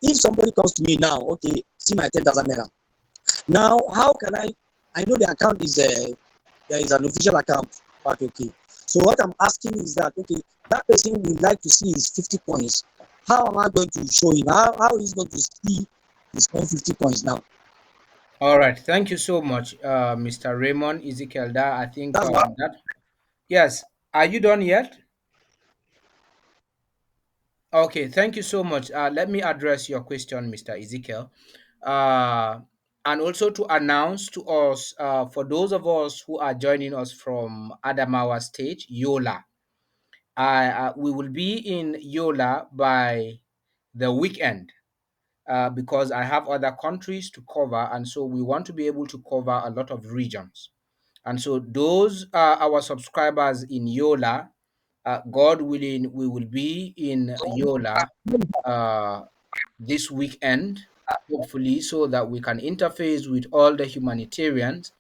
if somebody comes to me now, okay, see my 10,000 naira. Now, how can I know the account is there is an official account, but okay. So what I'm asking is that okay, that person would like to see his 50 coins. How am I going to show him? How is going to see his own 50 coins now? All right. Thank you so much, Mr. Raymond Ezekiel. That I think That's what. that. Yes. Are you done yet? Okay. Thank you so much. Let me address your question, Mr. Ezekiel. Uh, and also to announce to us, for those of us who are joining us from Adamawa State, Yola, we will be in Yola by the weekend, because I have other countries to cover, and so we want to be able to cover a lot of regions. And so those are our subscribers in Yola. God willing, we will be in Yola uh, this weekend, hopefully, so that we can interface with all the humanitarians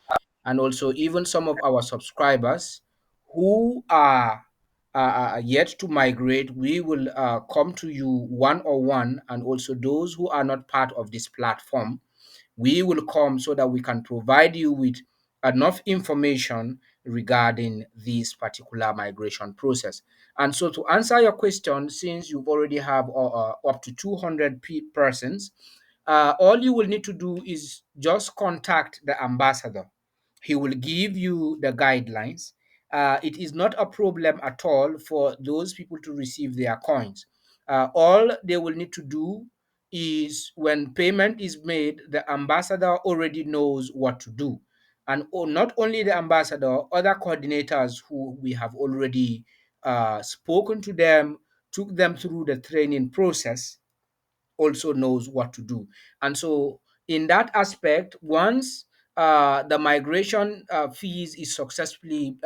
and also even some of our subscribers who are yet to migrate, we will come to you one on one, and also those who are not part of this platform, we will come so that we can provide you with enough information regarding this particular migration process. And so, to answer your question, since you already have up to 200 persons, all you will need to do is just contact the ambassador. He will give you the guidelines. It is not a problem at all for those people to receive their coins. All they will need to do is when payment is made, the ambassador already knows what to do. And not only the ambassador, other coordinators who we have already spoken to them, took them through the training process, also knows what to do. And so, in that aspect, once the migration fees is successfully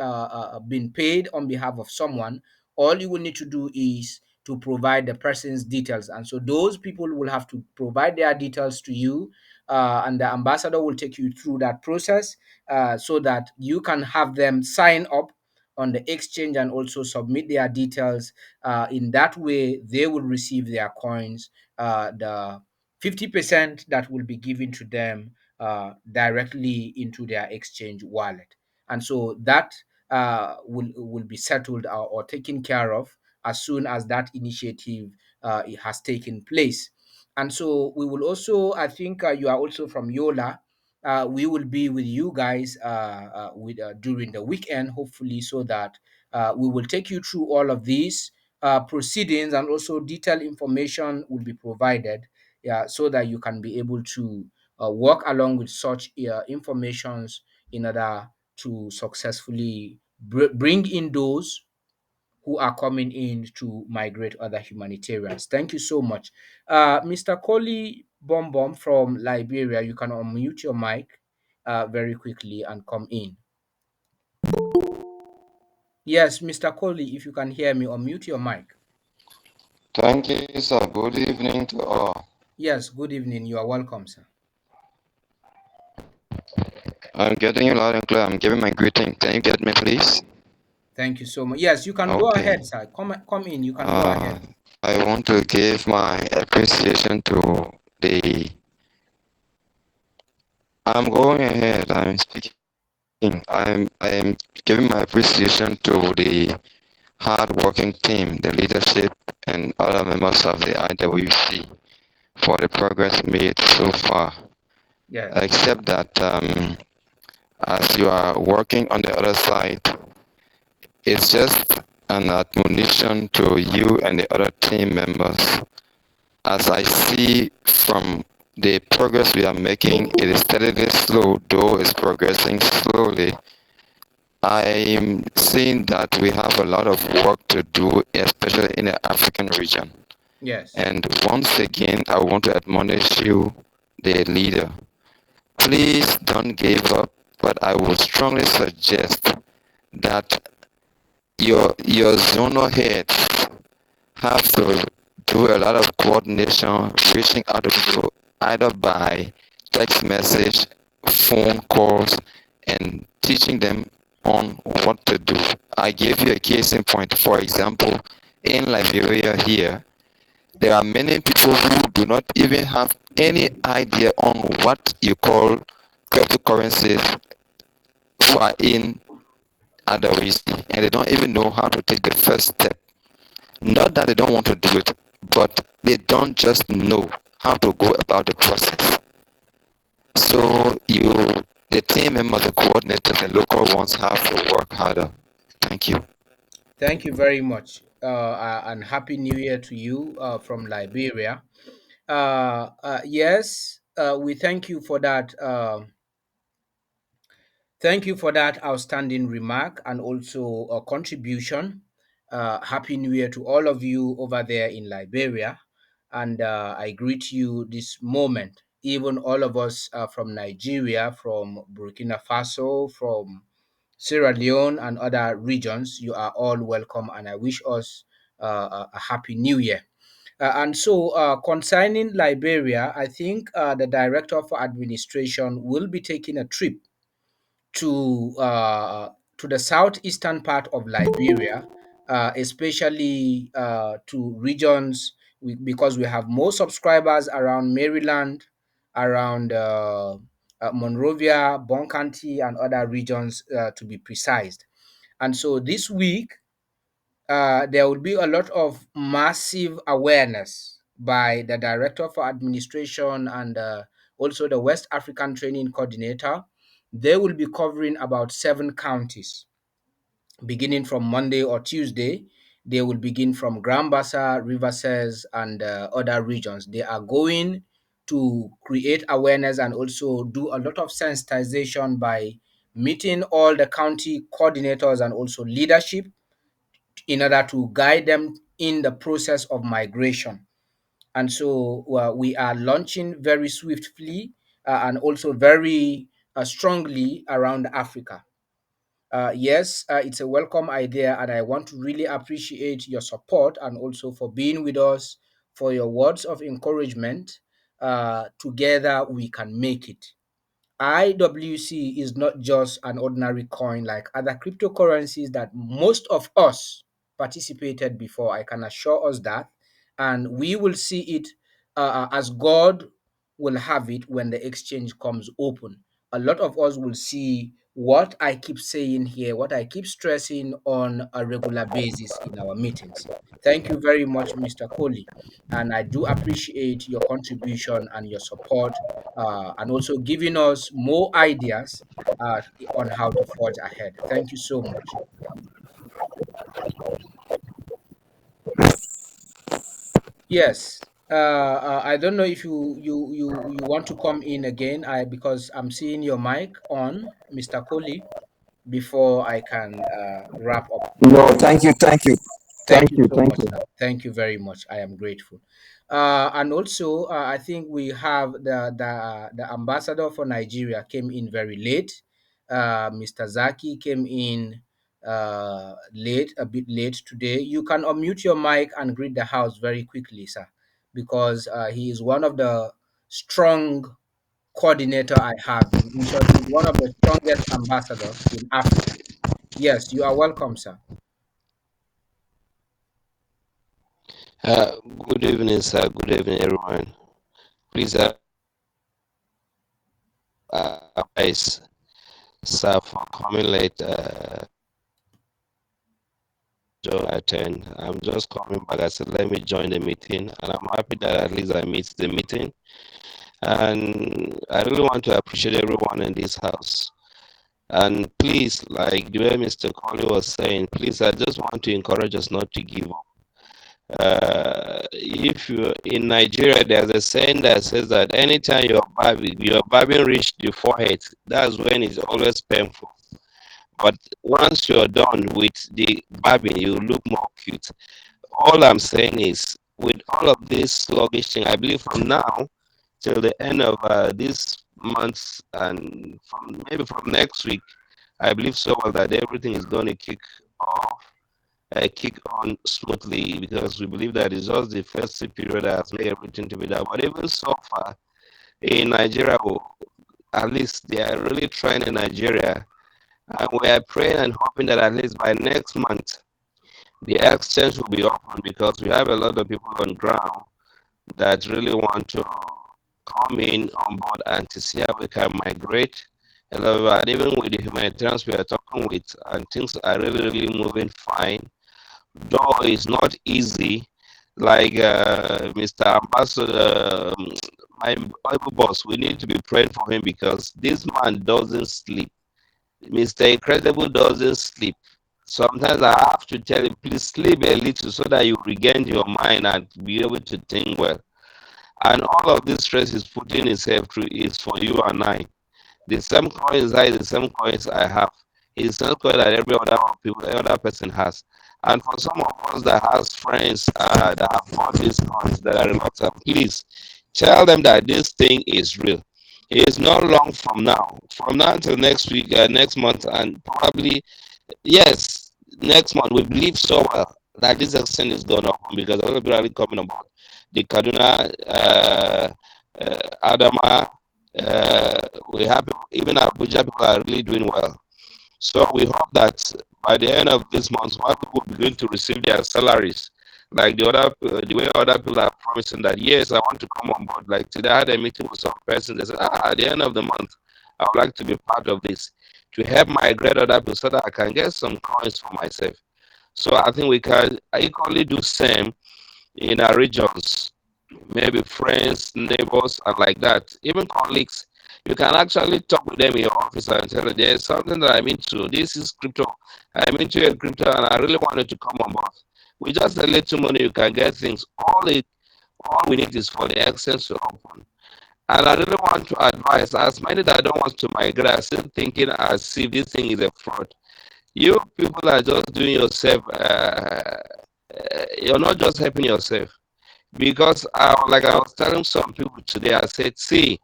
been paid on behalf of someone, all you will need to do is to provide the person's details. And so, those people will have to provide their details to you, and the ambassador will take you through that process so that you can have them sign up on the exchange and also submit their details. In that way, they will receive their coins, the 50% that will be given to them directly into their exchange wallet. And so that will be settled or taken care of as soon as that initiative it has taken place. And so we will also, I think you are also from Yola. We will be with you guys during the weekend, hopefully, so that we will take you through all of these proceedings, and also detailed information will be provided, yeah, so that you can be able to work along with such informations in order to successfully bring in those who are coming in to migrate other humanitarians. Thank you so much. Mr. Koli Bombom from Liberia, you can unmute your mic very quickly and come in. Yes, Mr. Koli, if you can hear me, unmute your mic. Thank you, sir. Good evening to all. Yes, good evening. You are welcome, sir. I'm getting you loud and clear. I'm giving my greeting. Can you get me, please? Thank you so much. Yes, you can go Okay. ahead, sir. Come in. You can go ahead. I want to give my appreciation to the. I'm going ahead. I'm speaking. I am giving my appreciation to the hard-working team, the leadership, and other members of the IWC for the progress made so far. Yes. Except that as you are working on the other side, it's just an admonition to you and the other team members. As I see from the progress we are making, it is steadily slow, though it's progressing slowly. I'm seeing that we have a lot of work to do, especially in the African region. Yes. And once again, I want to admonish you, the leader. Please don't give up, but I would strongly suggest that your zonal heads have to do a lot of coordination, reaching out to people either by text message, phone calls, and teaching them on what to do. I give you a case in point. For example, in Liberia here, there are many people who do not even have any idea on what you call cryptocurrencies who are in IWC, and they don't even know how to take the first step. Not that they don't want to do it, but they don't just know how to go about the process. So the team members, the coordinators, the local ones have to work harder. Thank you. Thank you very much. And Happy New Year to you from Liberia. Yes, we thank you for that. Thank you for that outstanding remark and also a contribution. Happy New Year to all of you over there in Liberia. And I greet you this moment, even all of us from Nigeria, from Burkina Faso, from Sierra Leone, and other regions. You are all welcome, and I wish us a happy new year. And so, concerning Liberia, I think the Director for Administration will be taking a trip to uh, to the southeastern part of Liberia especially to regions because we have more subscribers around Maryland, around Monrovia, Bon County, and other regions to be precise. And so this week, there will be a lot of massive awareness by the Director for Administration and also the West African Training Coordinator. They will be covering about 7 counties beginning from Monday or Tuesday. They will begin from Grand Bassa, Riversez, and other regions. They are going to create awareness and also do a lot of sensitization by meeting all the county coordinators and also leadership in order to guide them in the process of migration. And so we are launching very swiftly and also very strongly around Africa. Yes, it's a welcome idea, and I want to really appreciate your support and also for being with us, for your words of encouragement. Together, we can make it. IWC is not just an ordinary coin like other cryptocurrencies that most of us participated before. I can assure us that. And we will see it as God will have it when the exchange comes open. A lot of us will see what I keep saying here, what I keep stressing on a regular basis in our meetings. Thank you very much, Mr. Coley. And I do appreciate your contribution and your support and also giving us more ideas on how to forge ahead. Thank you so much. Yes. I don't know if you want to come in again. Because I'm seeing your mic on, Mr. Coley, before I can wrap up. No, thank you, thank you, Thank you so thank much, you. sir. Thank you very much. I am grateful. And also, I think we have the ambassador for Nigeria came in very late. Mr. Zaki came in late, a bit late today. You can unmute your mic and greet the house very quickly, sir, because he is one of the strong coordinator I have. In short, he's one of the strongest ambassadors in Africa. Yes, you are welcome, sir. Uh, Good evening, sir. Good evening, everyone. Please, guys, sir, for coming late. To attend. I'm just coming back. I said, let me join the meeting, and I'm happy that at least I missed the meeting. And I really want to appreciate everyone in this house. And please, like the way Mr. Colley was saying, please, I just want to encourage us not to give up. If you in Nigeria, there's a saying that says that anytime your barbing reach the forehead, that's when it's always painful. But once you're done with the barbing, you look more cute. All I'm saying is, with all of this sluggish thing, I believe from now till the end of this month and maybe from next week, I believe so well that everything is going to kick on smoothly, because we believe that it's just the festive period that has made everything to be done. But even so far, in Nigeria, at least they are really trying in Nigeria. And we are praying and hoping that at least by next month, the exchange will be open, because we have a lot of people on ground that really want to come in on board and to see how we can migrate. And even with the humanitarians we are talking with, and things are really, really moving fine. Though it's not easy, like Mr. Ambassador, my Bible boss, we need to be praying for him, because this man doesn't sleep. Mr. Incredible doesn't sleep. Sometimes I have to tell him, please sleep a little so that you regain your mind and be able to think well. And all of this stress is putting itself through is for you and I. The same coins I, the same coins I have. It's the same coin that every other person has. And for some of us that has friends that have bought these coins that are reluctant, please tell them that this thing is real. It is not long from now. From now until next week, next month, and probably, yes, next month, we believe so well that this exchange is going to open, because a lot of people are really coming about. The Kaduna, Adama, we have even Abuja people are really doing well. So we hope that by the end of this month, while people begin to receive their salaries, like the way other people are promising that yes, I want to come on board. Like today, I had a meeting with some person. They said, at the end of the month, I would like to be part of this to help migrate other people so that I can get some coins for myself. So I think we can equally do same in our regions, maybe friends, neighbors, and like that, even colleagues. You can actually talk with them in your office and tell them there's something that I'm into. This is crypto. I'm into a crypto and I really wanted to come on board. With just a little money, you can get things. All we need is for the access to open. And I really want to advise as many that don't want to migrate are still thinking as if this thing is a fraud. You people are just doing yourself. You're not just helping yourself because like I was telling some people today, I said, see,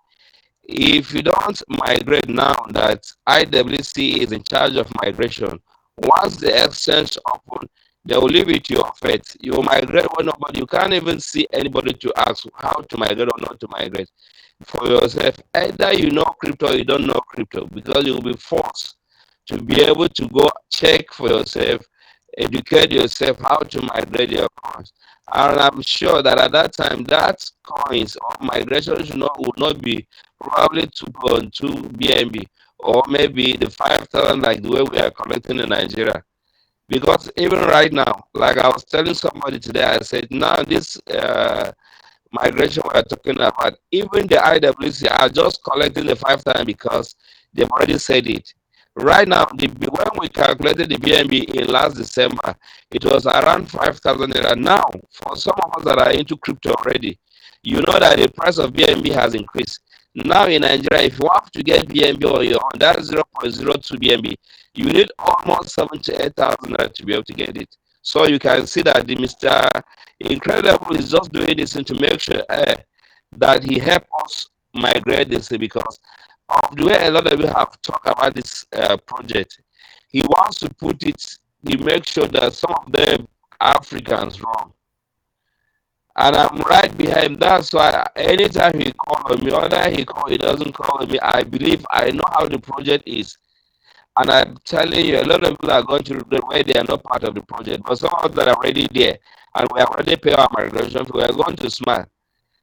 if you don't migrate now that IWC is in charge of migration, once the exchange open, they will leave it to your fate. You migrate when nobody, you can't even see anybody to ask how to migrate or not to migrate for yourself. Either you know crypto or you don't know crypto because you'll be forced to be able to go check for yourself, educate yourself how to migrate your coins. And I'm sure that at that time, that coins or migration would not be probably 2.2 BNB or maybe the 5,000 like the way we are collecting in Nigeria. Because even right now, like I was telling somebody today, I said, now this migration we're talking about, even the IWC are just collecting the 5,000 because they've already said it. Right now, when we calculated the BNB in last December, it was around 5,000 naira. Now, for some of us that are into crypto already, you know that the price of BNB has increased. Now in Nigeria, if you have to get BNB on your own, that's 0.02 BNB. You need almost 78,000 naira to be able to get it. So you can see that the Mr. Incredible is just doing this to make sure that he help us migrate this because of the way a lot of you have talked about this project. He wants to put it, he makes sure that some of them Africans wrong. And I'm right behind. That's why anytime he call on me, whether he doesn't call on me, I believe I know how the project is. And I'm telling you, a lot of people are going to regret why they are not part of the project. But some of us that are already there and we have already paid our migration fee, we are going to smile.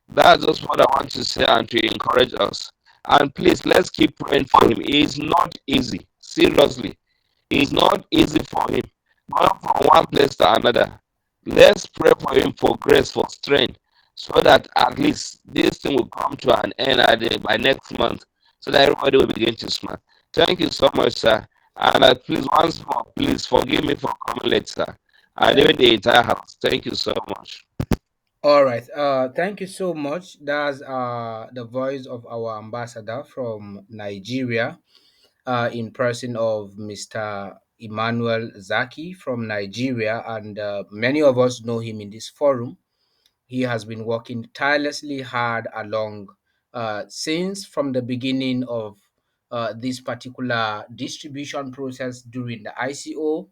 That's just what I want to say and to encourage us. And please, let's keep praying for him. It's not easy. Seriously. It's not easy for him. Going from one place to another. Let's pray for him for grace, for strength, so that at least this thing will come to an end by next month, so that everybody will begin to smile. Thank you so much, sir. And please, once more, please forgive me for coming late, sir. And even the entire house. Thank you so much. All right. Thank you so much. That's the voice of our ambassador from Nigeria, in person of Mr. Emmanuel Zaki from Nigeria, and many of us know him in this forum. He has been working tirelessly hard along since from the beginning of this particular distribution process during the ICO.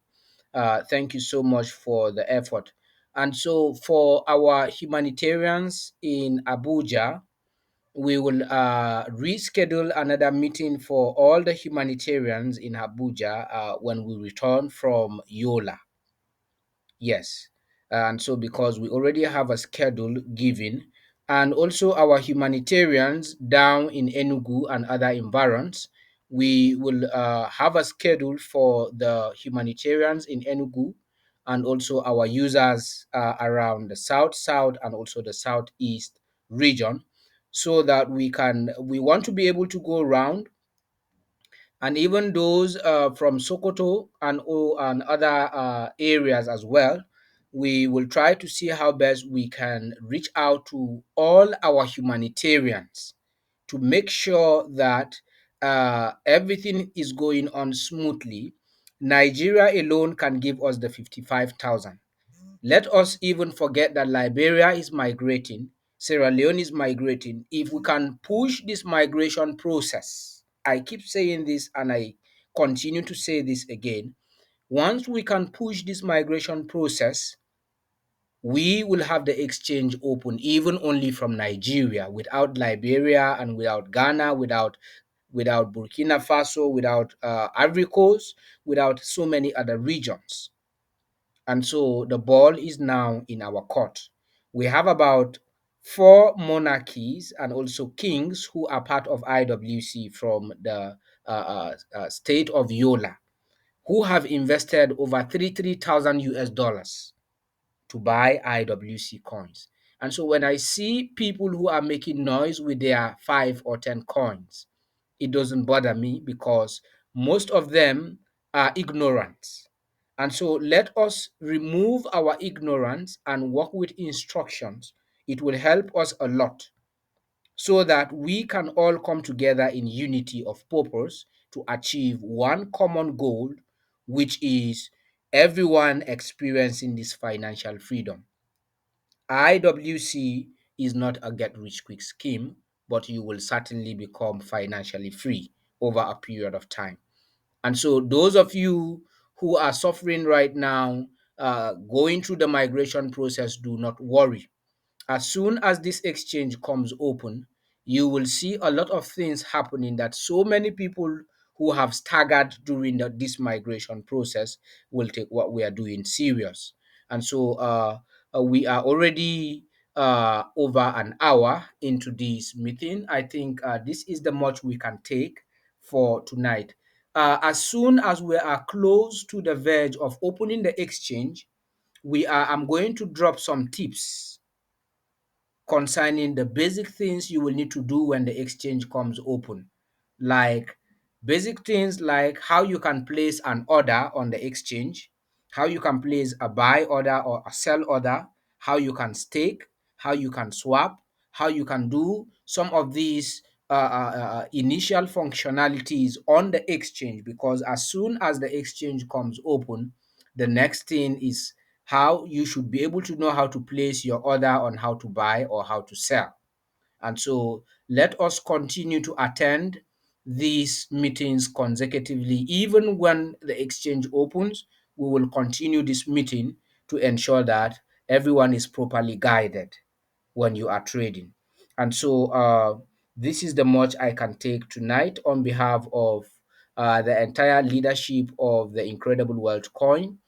Thank you so much for the effort. And so, for our humanitarians in Abuja, we will reschedule another meeting for all the humanitarians in Abuja when we return from Yola. Yes. And so, because we already have a schedule given, and also our humanitarians down in Enugu and other environs, we will have a schedule for the humanitarians in Enugu and also our users around the south and also the southeast region, so that we want to be able to go around, and even those from Sokoto and other areas as well. We will try to see how best we can reach out to all our humanitarians to make sure that everything is going on smoothly. Nigeria alone can give us the 55,000. Let us even forget that Liberia is migrating, Sierra Leone is migrating. If we can push this migration process, I keep saying this and I continue to say this again. Once we can push this migration process, we will have the exchange open, even only from Nigeria, without Liberia and without Ghana, without without Burkina Faso, without Ivory Coast, without so many other regions. And so the ball is now in our court. We have about four monarchies and also kings who are part of IWC from the state of Yola, who have invested over 33,000 US dollars to buy IWC coins. And so when I see people who are making noise with their 5 or 10 coins, it doesn't bother me because most of them are ignorant. And so let us remove our ignorance and work with instructions. It will help us a lot so that we can all come together in unity of purpose to achieve one common goal, which is everyone experiencing this financial freedom. IWC is not a get rich quick scheme, but you will certainly become financially free over a period of time. And so, those of you who are suffering right now, going through the migration process, do not worry. As soon as this exchange comes open, you will see a lot of things happening that so many people who have staggered during this migration process will take what we are doing serious. And so we are already over an hour into this meeting. I think this is the much we can take for tonight. As soon as we are close to the verge of opening the exchange, I'm going to drop some tips concerning the basic things you will need to do when the exchange comes open, like basic things like how you can place an order on the exchange, how you can place a buy order or a sell order, how you can stake, how you can swap, how you can do some of these initial functionalities on the exchange, because as soon as the exchange comes open, the next thing is how you should be able to know how to place your order on how to buy or how to sell. And so let us continue to attend these meetings consecutively. Even when the exchange opens, we will continue this meeting to ensure that everyone is properly guided when you are trading. And so this is the much I can take tonight on behalf of the entire leadership of the Incredible Wealth Coin.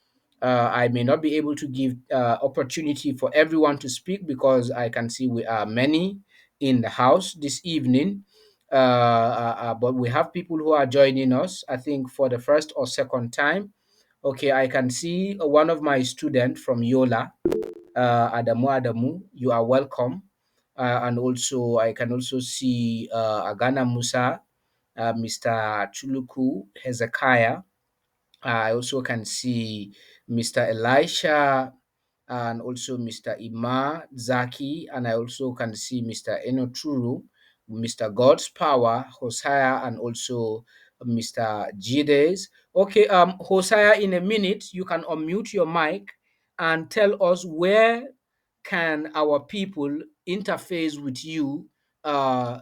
I may not be able to give opportunity for everyone to speak because I can see we are many in the house this evening. But we have people who are joining us, I think, for the first or second time. Okay, I can see one of my students from Yola, Adamu, you are welcome. And also, I can also see Agana Musa, Mr. Chuluku Hezekiah. I also can see Mr. Elisha and also Mr. Ima Zaki, and I also can see Mr. Enoturu, Mr. God's Power, Hosea, and also Mr. Jides. Okay, Hosea, in a minute, you can unmute your mic and tell us where can our people interface with you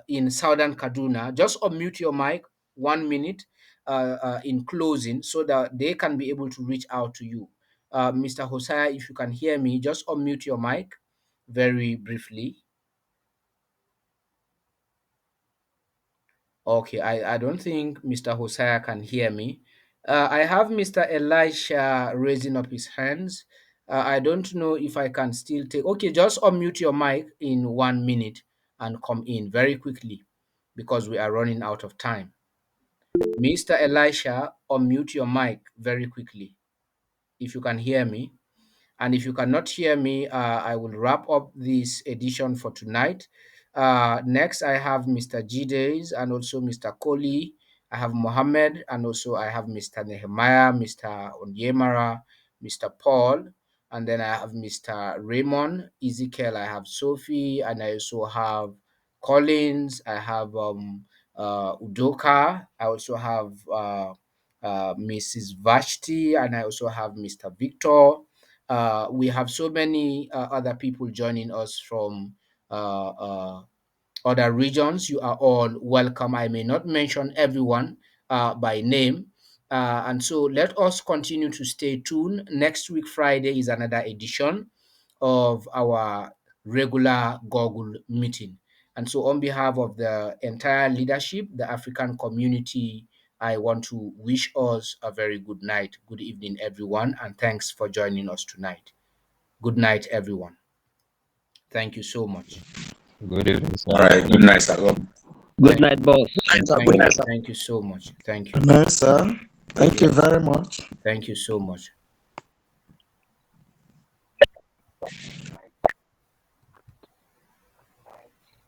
in Southern Kaduna. Just unmute your mic 1 minute in closing so that they can be able to reach out to you. Mr. Hosea, if you can hear me, just unmute your mic very briefly. Okay, I don't think Mr. Hosea can hear me. I have Mr. Elisha raising up his hands. I don't know if I can still take. Okay, just unmute your mic in 1 minute and come in very quickly because we are running out of time. Mr. Elisha, unmute your mic very quickly if you can hear me. And if you cannot hear me, I will wrap up this edition for tonight. Next, I have Mr. Jides and also Mr. Koli. I have Mohammed and also I have Mr. Nehemiah, Mr. Onyemara, Mr. Paul, and then I have Mr. Raymond, Ezekiel, I have Sophie, and I also have Collins, I have Udoka, I also have Mrs. Vashti, and I also have Mr. Victor. We have so many other people joining us from other regions. You are all welcome. I may not mention everyone by name. And so let us continue to stay tuned. Next week, Friday, is another edition of our regular Google meeting. And so, on behalf of the entire leadership, the African community, I want to wish us a very good night, good evening, everyone, and thanks for joining us tonight. Good night, everyone. Thank you so much. Good evening, sir. All right. Good night, sir. Good night, boss. Thank you so much. Thank you. Good night, sir. Thank you very much. Thank you so much.